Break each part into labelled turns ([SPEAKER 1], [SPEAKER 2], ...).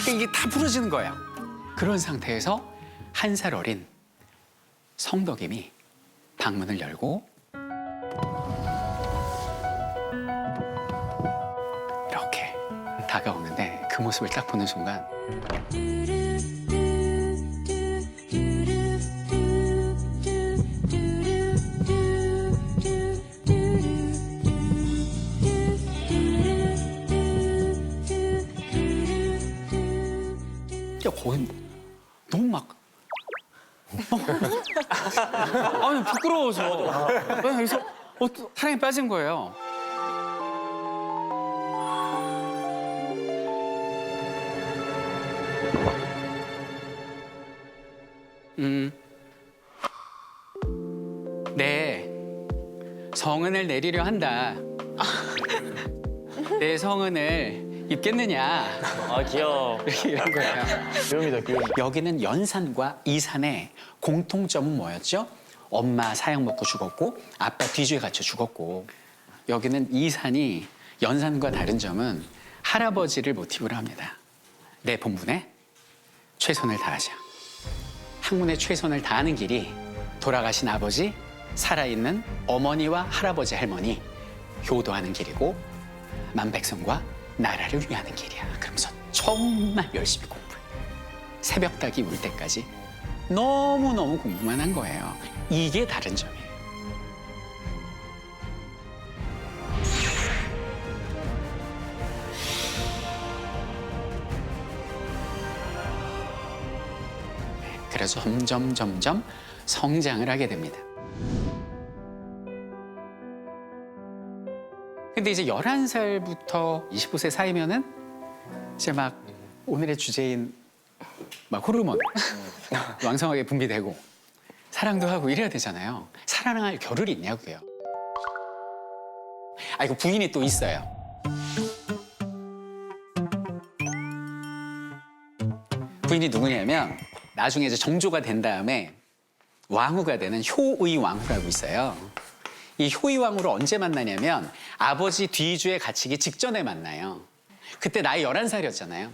[SPEAKER 1] 이게 다 부러지는 거야. 그런 상태에서 1살 어린 성덕임이 방문을 열고 이렇게 다가오는데 그 모습을 딱 보는 순간 거의 너무 막 아니 부끄러워서 그래서 사랑에 빠진 거예요. 네, 성은을 내리려 한다. 내 성은을 입겠느냐.
[SPEAKER 2] 아 귀여워.
[SPEAKER 1] 이런 거예요.
[SPEAKER 3] 귀요미다, 귀요미.
[SPEAKER 1] 여기는 연산과 이산의 공통점은 뭐였죠? 엄마 사약 먹고 죽었고 아빠 뒤주에 갇혀 죽었고, 여기는 이산이 연산과 다른 점은 할아버지를 모티브로 합니다. 내 본분에 최선을 다하자. 학문에 최선을 다하는 길이 돌아가신 아버지, 살아있는 어머니와 할아버지 할머니 효도하는 길이고 만백성과 나라를 위하는 길이야. 그러면서 정말 열심히 공부해. 새벽닭이 울 때까지 너무너무 공부만 한 거예요. 이게 다른 점이에요. 그래서 점점 성장을 하게 됩니다. 근데 이제 11살부터 25세 사이면은 이제 막 오늘의 주제인 막 호르몬 왕성하게 분비되고 사랑도 하고 이래야 되잖아요. 사랑할 겨를이 있냐고요. 아, 이거 부인이 또 있어요. 부인이 누구냐면 나중에 이제 정조가 된 다음에 왕후가 되는 효의 왕후라고 있어요. 이 효의 왕후를 언제 만나냐면 아버지 뒤주에 갇히기 직전에 만나요. 그때 나이 11살이었잖아요.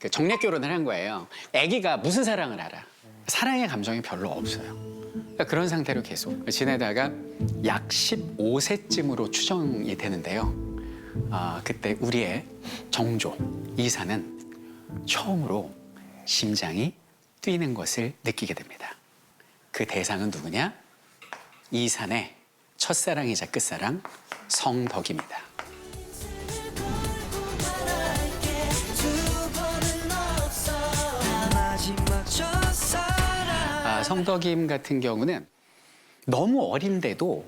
[SPEAKER 1] 정략 결혼을 한 거예요. 아기가 무슨 사랑을 알아? 사랑의 감정이 별로 없어요. 그러니까 그런 상태로 계속 지내다가 약 15세쯤으로 추정이 되는데요. 그때 우리의 정조, 이사는 처음으로 심장이 뛰는 것을 느끼게 됩니다. 그 대상은 누구냐? 이산의 첫사랑이자 끝사랑 성덕입니다. 성덕임 같은 경우는 너무 어린데도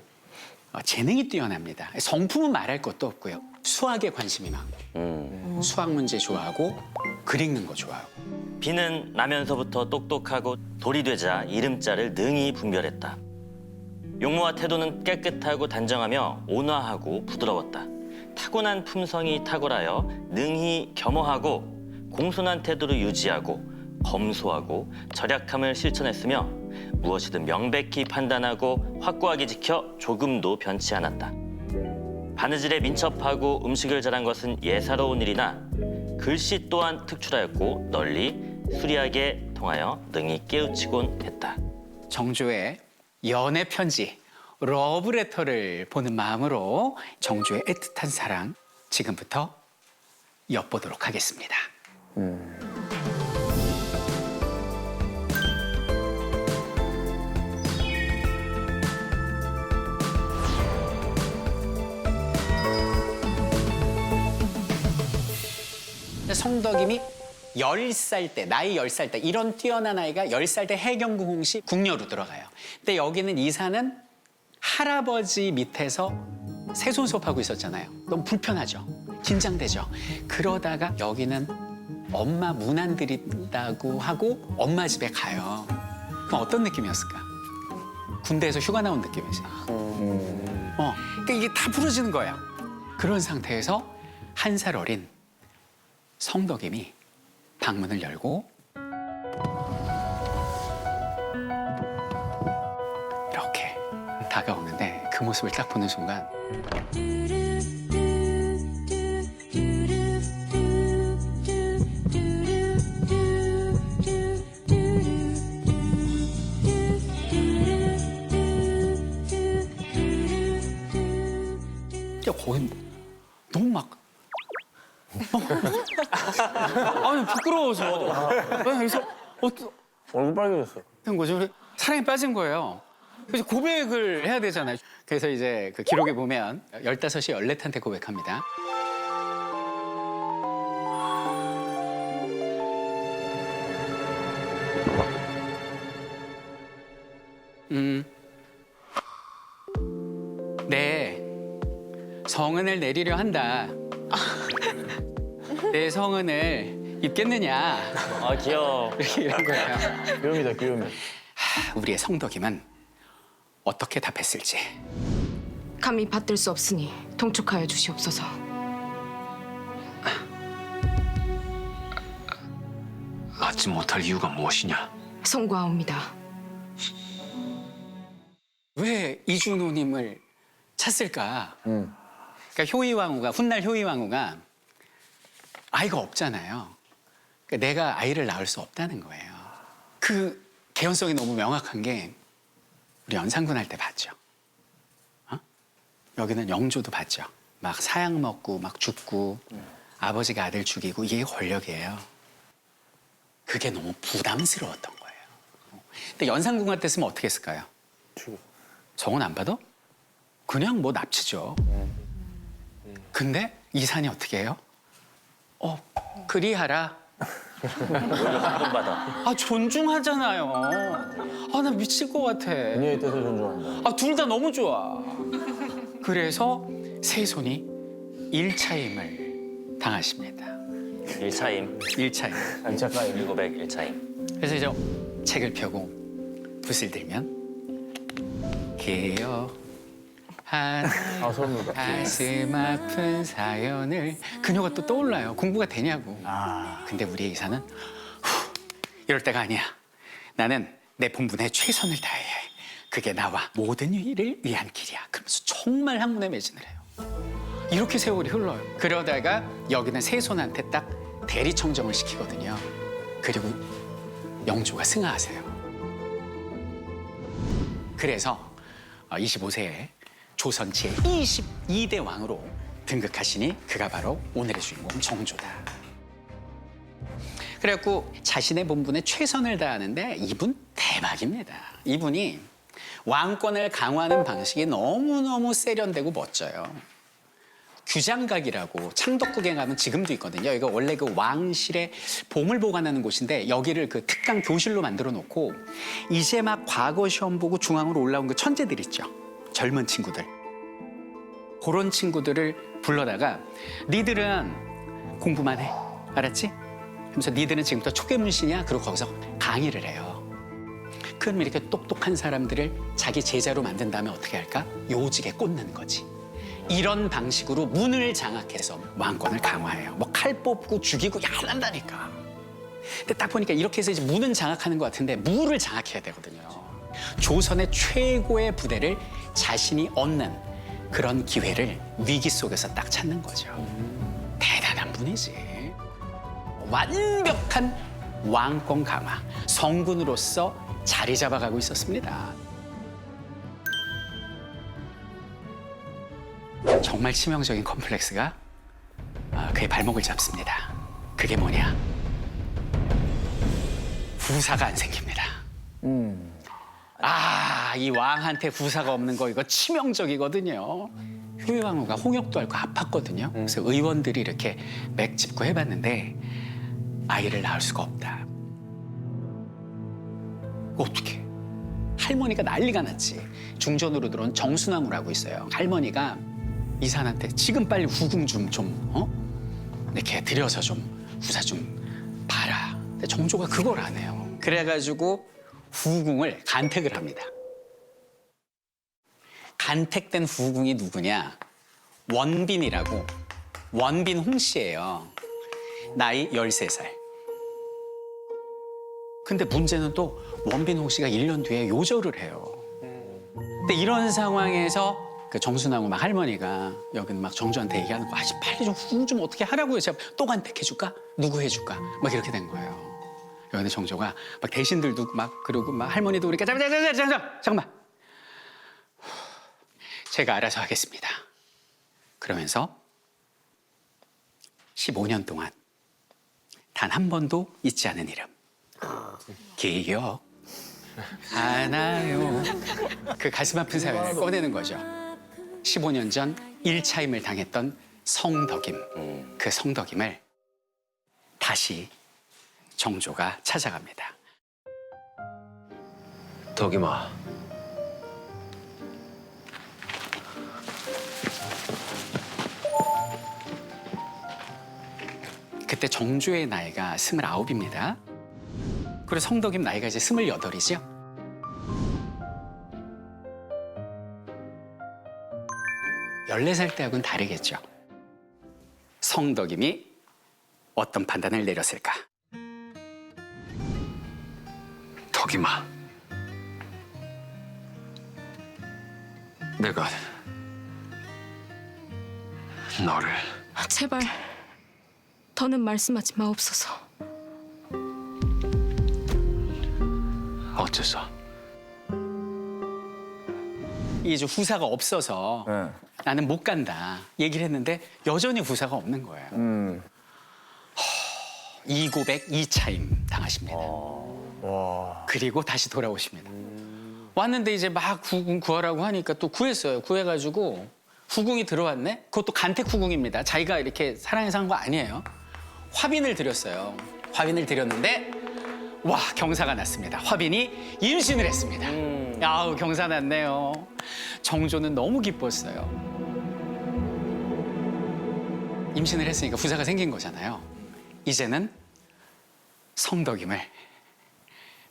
[SPEAKER 1] 재능이 뛰어납니다. 성품은 말할 것도 없고요. 수학에 관심이 많고 수학 문제 좋아하고 글 읽는 거 좋아하고.
[SPEAKER 2] 비는 나면서부터 똑똑하고 돌이 되자 이름자를 능히 분별했다. 용모와 태도는 깨끗하고 단정하며 온화하고 부드러웠다. 타고난 품성이 탁월하여 능히 겸허하고 공손한 태도를 유지하고 검소하고 절약함을 실천했으며 무엇이든 명백히 판단하고 확고하게 지켜 조금도 변치 않았다. 바느질에 민첩하고 음식을 잘한 것은 예사로운 일이나 글씨 또한 특출하였고 널리 수리하게 통하여 능히 깨우치곤 했다.
[SPEAKER 1] 정조의 연애 편지, 러브레터를 보는 마음으로 정조의 애틋한 사랑 지금부터 엿보도록 하겠습니다. 성덕임이 10살 때, 나이 10살 때, 이런 뛰어난 아이가 10살 때 해경궁홍시 궁녀로 들어가요. 근데 여기는 이사는 할아버지 밑에서 세손 수업하고 있었잖아요. 너무 불편하죠. 긴장되죠. 그러다가 여기는 엄마 문안 드린다고 하고 엄마 집에 가요. 그럼 어떤 느낌이었을까? 군대에서 휴가 나온 느낌이지. 그러니까 이게 다 부러지는 거야. 그런 상태에서 1살 어린 성덕임이 방문을 열고 이렇게 다가오는데 그 모습을 딱 보는 순간 거기 너무 막 아니 부끄러워서 그래서
[SPEAKER 3] 얼굴 빨개졌어.
[SPEAKER 1] 된 거죠. 그래서 사랑에 빠진 거예요. 그래서 고백을 해야 되잖아요. 그래서 이제 그 기록에 보면 15시 14한테 고백합니다. 네, 성은을 내리려 한다. 내 성은을 입겠느냐.
[SPEAKER 2] 아 귀여워.
[SPEAKER 1] 이렇게 이런 거예요.
[SPEAKER 3] 귀요미다, 귀요미.
[SPEAKER 1] 우리의 성덕임은 어떻게 답했을지.
[SPEAKER 4] 감히 받들 수 없으니 통촉하여 주시옵소서.
[SPEAKER 5] 받지 못할 이유가 무엇이냐?
[SPEAKER 4] 송구하옵니다.
[SPEAKER 1] 왜 이준호님을 찾을까? 그러니까 효의왕후가 훗날 효의왕후가 아이가 없잖아요. 그러니까 내가 아이를 낳을 수 없다는 거예요. 그 개연성이 너무 명확한 게 우리 연산군 할 때 봤죠. 어? 여기는 영조도 봤죠. 막 사약 먹고 막 죽고 아버지가 아들 죽이고 이게 권력이에요. 그게 너무 부담스러웠던 거예요. 근데 연산군 같았으면 어떻게 했을까요? 정은 안 받아? 그냥 뭐 납치죠. 근데 이산이 어떻게 해요? 그리하라.
[SPEAKER 2] 받아.
[SPEAKER 1] 아 존중하잖아요. 아 나 미칠 것 같아.
[SPEAKER 3] 은혜의 뜻을 존중한다.
[SPEAKER 1] 아 둘 다 너무 좋아. 그래서 세손이 일차임을 당하십니다.
[SPEAKER 2] 일차임.
[SPEAKER 1] 일차임.
[SPEAKER 3] 안착가요.
[SPEAKER 2] 1900 일차임.
[SPEAKER 1] 그래서 이제 책을 펴고 붓을 들면 개여 한
[SPEAKER 3] 아, 소름 돋아.
[SPEAKER 1] 가슴 아픈 사연을 그녀가 또 떠올라요. 공부가 되냐고. 근데 우리의 이사는 이럴 때가 아니야. 나는 내 본분에 최선을 다해야 해. 그게 나와 모든 일을 위한 길이야. 그러면서 정말 학문에 매진을 해요. 이렇게 세월이 흘러요. 그러다가 여기는 세손한테 딱 대리청정을 시키거든요. 그리고 영조가 승하하세요. 그래서 25세에 조선 제22대 왕으로 등극하시니 그가 바로 오늘의 주인공 정조다. 그래갖고 자신의 본분에 최선을 다하는데 이분 대박입니다. 이분이 왕권을 강화하는 방식이 너무너무 세련되고 멋져요. 규장각이라고 창덕궁에 가면 지금도 있거든요. 이거 원래 그 왕실의 보물 보관하는 곳인데 여기를 그 특강 교실로 만들어 놓고 이제 막 과거 시험 보고 중앙으로 올라온 그 천재들 있죠. 젊은 친구들. 그런 친구들을 불러다가 니들은 공부만 해. 알았지? 그래서 니들은 지금부터 초계문신이야. 그리고 거기서 강의를 해요. 그럼 이렇게 똑똑한 사람들을 자기 제자로 만든 다음에 어떻게 할까? 요직에 꽂는 거지. 이런 방식으로 문을 장악해서 왕권을 강화해요. 뭐 칼 뽑고 죽이고 야한다니까. 근데 딱 보니까 이렇게 해서 이제 문은 장악하는 것 같은데 무를 장악해야 되거든요. 조선의 최고의 부대를 자신이 얻는 그런 기회를 위기 속에서 딱 찾는 거죠. 대단한 분이지. 완벽한 왕권 강화, 성군으로서 자리 잡아가고 있었습니다. 정말 치명적인 컴플렉스가 그의 발목을 잡습니다. 그게 뭐냐? 후사가 안 생깁니다. 이 왕한테 후사가 없는 거 이거 치명적이거든요. 효의왕후가 홍역도 앓고 아팠거든요. 그래서 의원들이 이렇게 맥 짚고 해봤는데 아이를 낳을 수가 없다. 어떻게? 할머니가 난리가 났지. 중전으로 들어온 정순왕후라고 있어요. 할머니가 이산한테 지금 빨리 후궁 좀 이렇게 들여서 좀 후사 좀 봐라. 근데 정조가 그걸 안 해요. 그래가지고 후궁을 간택을 합니다. 간택된 후궁이 누구냐? 원빈이라고. 원빈 홍씨예요. 나이 13살. 근데 문제는 또 원빈 홍씨가 1년 뒤에 요절을 해요. 근데 이런 상황에서 그 정순왕후 막 할머니가 여기는 막 정조한테 얘기하는 거 빨리 좀 후궁 좀 어떻게 하라고요. 제가 또 간택해줄까? 누구 해줄까? 막 이렇게 된 거예요. 여기는 정조가 막 대신들도 막 그러고 막 할머니도 그러니까 잠깐만. 제가 알아서 하겠습니다. 그러면서 15년 동안 단 한 번도 잊지 않은 이름. 기억 하나요. 그 가슴 아픈 사연을 꺼내는 거죠. 15년 전 1차임을 당했던 성덕임. 그 성덕임을 다시 정조가 찾아갑니다.
[SPEAKER 5] 덕임아,
[SPEAKER 1] 그때 정조의 나이가 29입니다. 그리고 성덕임 나이가 이제 28이죠. 열네 살 때하고는 다르겠죠. 성덕임이 어떤 판단을 내렸을까?
[SPEAKER 5] 덕임아. 내가 너를
[SPEAKER 4] 제발 더는 말씀하지 마옵소서.
[SPEAKER 5] 어째서?
[SPEAKER 1] 이제 후사가 없어서
[SPEAKER 3] 네.
[SPEAKER 1] 나는 못 간다 얘기를 했는데 여전히 후사가 없는 거예요. 이고백 2차임 당하십니다.
[SPEAKER 3] 와.
[SPEAKER 1] 그리고 다시 돌아오십니다. 왔는데 이제 막 후궁 구하라고 하니까 또 구했어요. 구해가지고 후궁이 들어왔네? 그것도 간택 후궁입니다. 자기가 이렇게 사랑해서 한 거 아니에요. 화빈을 드렸어요. 화빈을 드렸는데 와 경사가 났습니다. 화빈이 임신을 했습니다. 아우 경사 났네요. 정조는 너무 기뻤어요. 임신을 했으니까 후사가 생긴 거잖아요. 이제는 성덕임을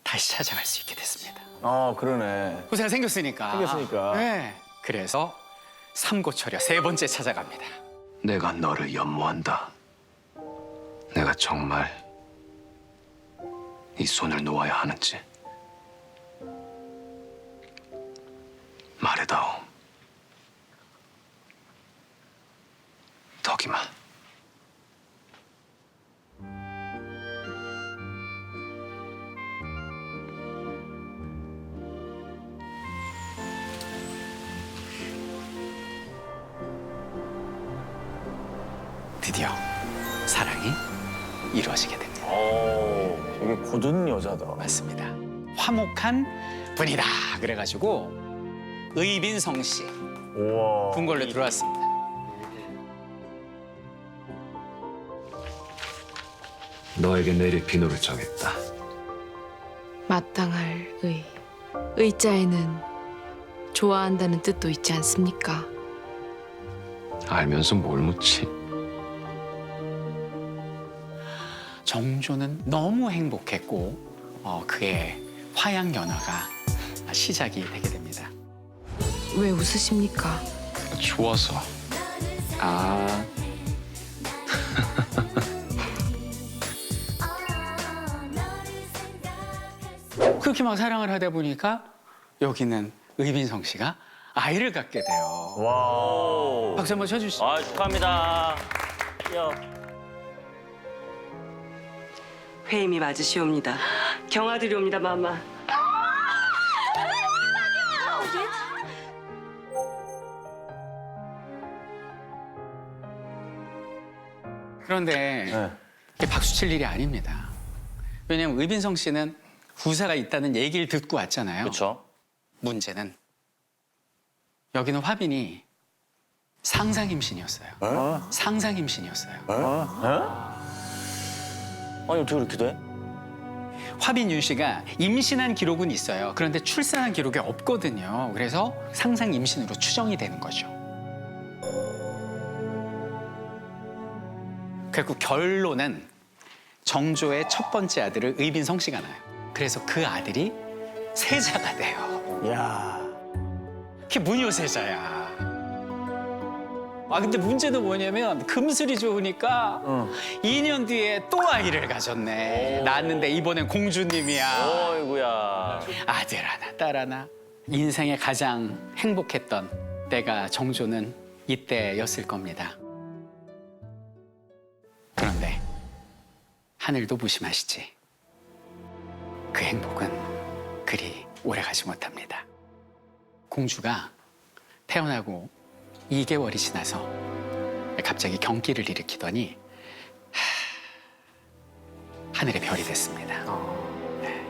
[SPEAKER 1] 다시 찾아갈 수 있게 됐습니다.
[SPEAKER 3] 아, 그러네.
[SPEAKER 1] 후사가 생겼으니까.
[SPEAKER 3] 생겼으니까.
[SPEAKER 1] 네. 그래서 삼고초려 세 번째 찾아갑니다.
[SPEAKER 5] 내가 너를 연모한다. 내가 정말 이 손을 놓아야 하는지 말해다오. 덕임아.
[SPEAKER 1] 드디어 사랑이 이루어지게 됩니다.
[SPEAKER 2] 오.
[SPEAKER 3] 되게 고든 여자다.
[SPEAKER 1] 맞습니다. 화목한 분이다. 그래가지고 의빈성 씨
[SPEAKER 3] 우와.
[SPEAKER 1] 궁궐로 들어왔습니다.
[SPEAKER 5] 너에게 내릴 비노를 정했다.
[SPEAKER 4] 마땅할 의. 의자에는 좋아한다는 뜻도 있지 않습니까?
[SPEAKER 5] 알면서 뭘 묻지?
[SPEAKER 1] 정조는 너무 행복했고 그의 화양 연화가 시작이 되게 됩니다.
[SPEAKER 4] 왜 웃으십니까?
[SPEAKER 5] 좋아서.
[SPEAKER 1] 아 그렇게 막 사랑을 하다 보니까 여기는 의빈성 씨가 아이를 갖게 돼요.
[SPEAKER 3] 와.
[SPEAKER 1] 박수 한번 쳐주시죠.
[SPEAKER 2] 아, 축하합니다. 야.
[SPEAKER 6] 회임이 맞으시옵니다. 경아드리옵니다, 마마.
[SPEAKER 1] 그런데
[SPEAKER 3] 네.
[SPEAKER 1] 이게 박수 칠 일이 아닙니다. 왜냐하면 의빈성 씨는 후사가 있다는 얘기를 듣고 왔잖아요.
[SPEAKER 2] 그렇죠.
[SPEAKER 1] 문제는 여기는 화빈이 상상 임신이었어요. 상상 임신이었어요.
[SPEAKER 2] 아니 어떻게 그렇게 돼?
[SPEAKER 1] 화빈 윤 씨가 임신한 기록은 있어요. 그런데 출산한 기록이 없거든요. 그래서 상상 임신으로 추정이 되는 거죠. 결국 결론은 정조의 첫 번째 아들을 의빈성 씨가 낳아요. 그래서 그 아들이 세자가 돼요.
[SPEAKER 3] 야.
[SPEAKER 1] 그게 문효세자야. 아 근데 문제는 뭐냐면 금슬이 좋으니까 2년 뒤에 또 아이를 가졌네. 낳았는데 이번엔 공주님이야.
[SPEAKER 2] 어이구야.
[SPEAKER 1] 아들 하나 딸 하나. 인생에 가장 행복했던 때가 정조는 이때였을 겁니다. 그런데 하늘도 무심하시지. 그 행복은 그리 오래가지 못합니다. 공주가 태어나고 2개월이 지나서 갑자기 경기를 일으키더니 하늘의 별이 됐습니다. 네.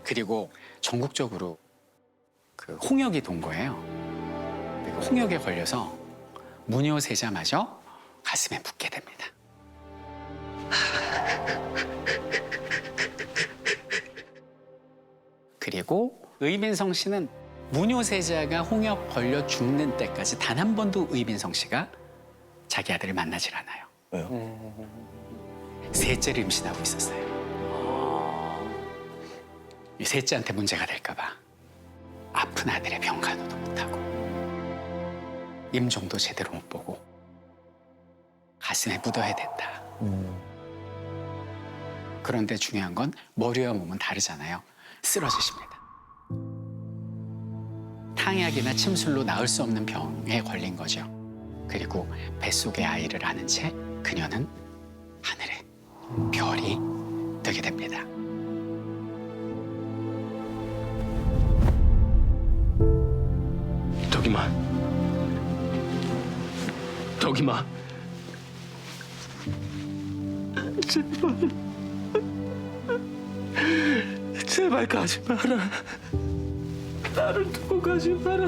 [SPEAKER 1] 그리고 전국적으로 그 홍역이 돈 거예요. 그 홍역에 걸려서 무녀세자마저 가슴에 묻게 됩니다. 그리고 의민성 씨는 무녀세자가 홍역 걸려 죽는 때까지 단 한 번도 의민성 씨가 자기 아들을 만나질 않아요.
[SPEAKER 3] 왜요?
[SPEAKER 1] 셋째를 임신하고 있었어요. 이 셋째한테 문제가 될까 봐 아픈 아들의 병간호도 못하고 임종도 제대로 못 보고 가슴에 묻어야 된다. 그런데 중요한 건 머리와 몸은 다르잖아요. 쓰러지십니다. 탕약이나 침술로 나을 수 없는 병에 걸린 거죠. 그리고 뱃속의 아이를 안은 채 그녀는 하늘에 별이 되게 됩니다.
[SPEAKER 5] 덕이마. 덕이마. 제발 가지 마라. 나를 두고 가지 마라.